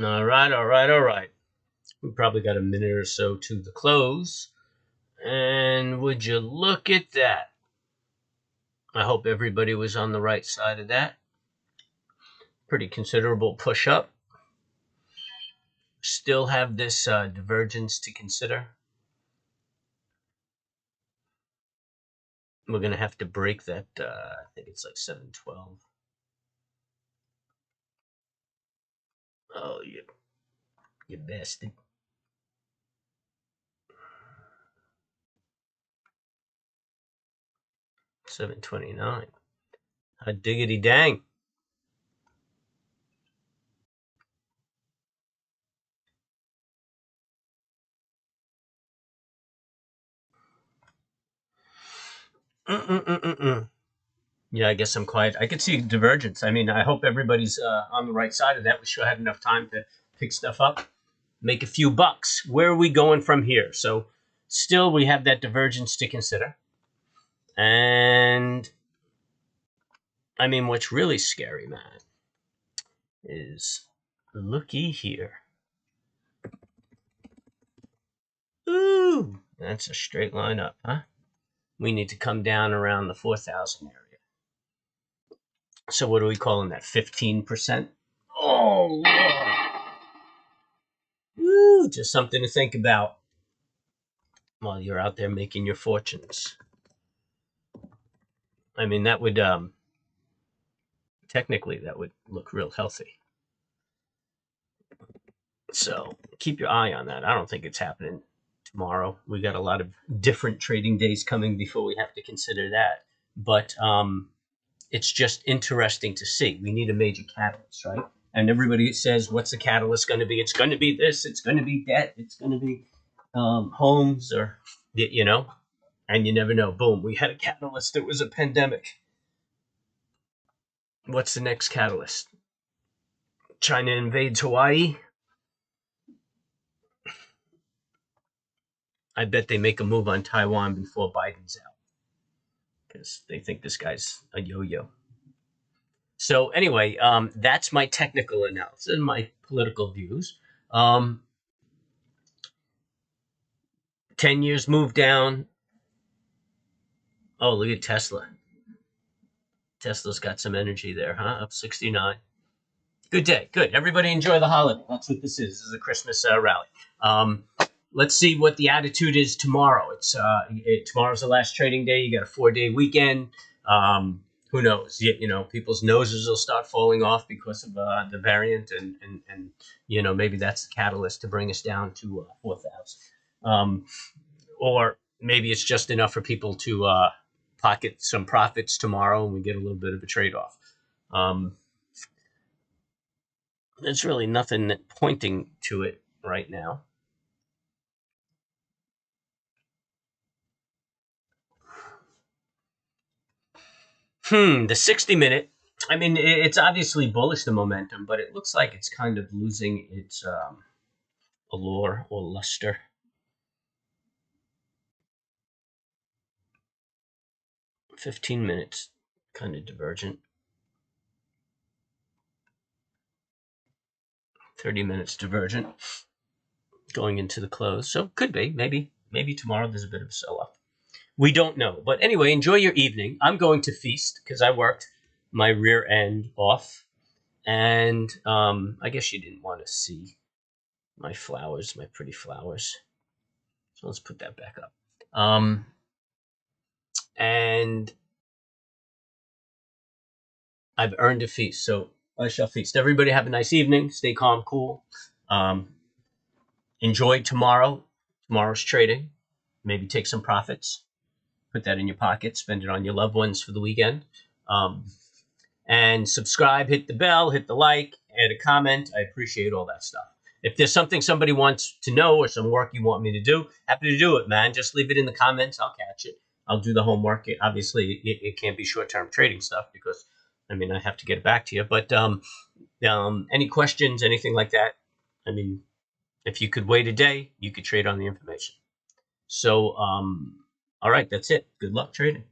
All right, all right, all right. We probably got a minute or so to the close. And would you look at that? I hope everybody was on the right side of that. Pretty considerable push up. Still have this divergence to consider. We're going to have to break that. I think it's like 712. Oh, you bastard. 729. Hot diggity dang. Yeah, I guess I'm quiet. I could see divergence. I mean, I hope everybody's on the right side of that. We sure had enough time to pick stuff up, make a few bucks. Where are we going from here? So still we have that divergence to consider. And I mean, what's really scary, man, is looky here. Ooh, that's a straight line up, huh? We need to come down around the 4,000 area. So what are we calling that? 15%? Oh, Lord. Ooh, just something to think about while you're out there making your fortunes. I mean, that would technically that would look real healthy. So keep your eye on that. I don't think it's happening tomorrow. We got a lot of different trading days coming before we have to consider that. But it's just interesting to see. We need a major catalyst, right? And everybody says, what's the catalyst going to be? It's going to be this. It's going to be debt. It's going to be homes, or, you know, and you never know. Boom, we had a catalyst. It was a pandemic. What's the next catalyst? China invades Hawaii. I bet they make a move on Taiwan before Biden's out because they think this guy's a yo-yo. So anyway, that's my technical analysis and my political views. 10 years move down. Oh, look at Tesla. Tesla's got some energy there, huh? Up 69. Good day. Good. Everybody enjoy the holiday. That's what this is. This is a Christmas rally. Let's see what the attitude is tomorrow. Tomorrow's the last trading day. You got a 4-day weekend. Who knows? People's noses will start falling off because of the variant, and maybe that's the catalyst to bring us down to 4,000. Or maybe it's just enough for people to pocket some profits tomorrow, and we get a little bit of a trade-off. There's really nothing pointing to it right now. The 60-minute. I mean, it's obviously bullish, the momentum, but it looks like it's kind of losing its allure or luster. $15 minutes, kind of divergent. 30 minutes divergent going into the close. So could be, maybe tomorrow there's a bit of a sell-off. We don't know. But anyway, enjoy your evening. I'm going to feast because I worked my rear end off. And I guess you didn't want to see my flowers, my pretty flowers. So let's put that back up. And I've earned a feast, so I shall feast. Everybody have a nice evening. Stay calm, cool. Enjoy tomorrow's trading. Maybe take some profits. Put that in your pocket. Spend it on your loved ones for the weekend. And subscribe, hit the bell, hit the like, add a comment. I appreciate all that stuff. If there's something somebody wants to know or some work you want me to do, happy to do it, man. Just leave it in the comments. I'll catch it. I'll do the homework. Obviously, it can't be short-term trading stuff because, I mean, I have to get it back to you. But any questions, anything like that, I mean, if you could wait a day, you could trade on the information. So, all right, that's it. Good luck trading.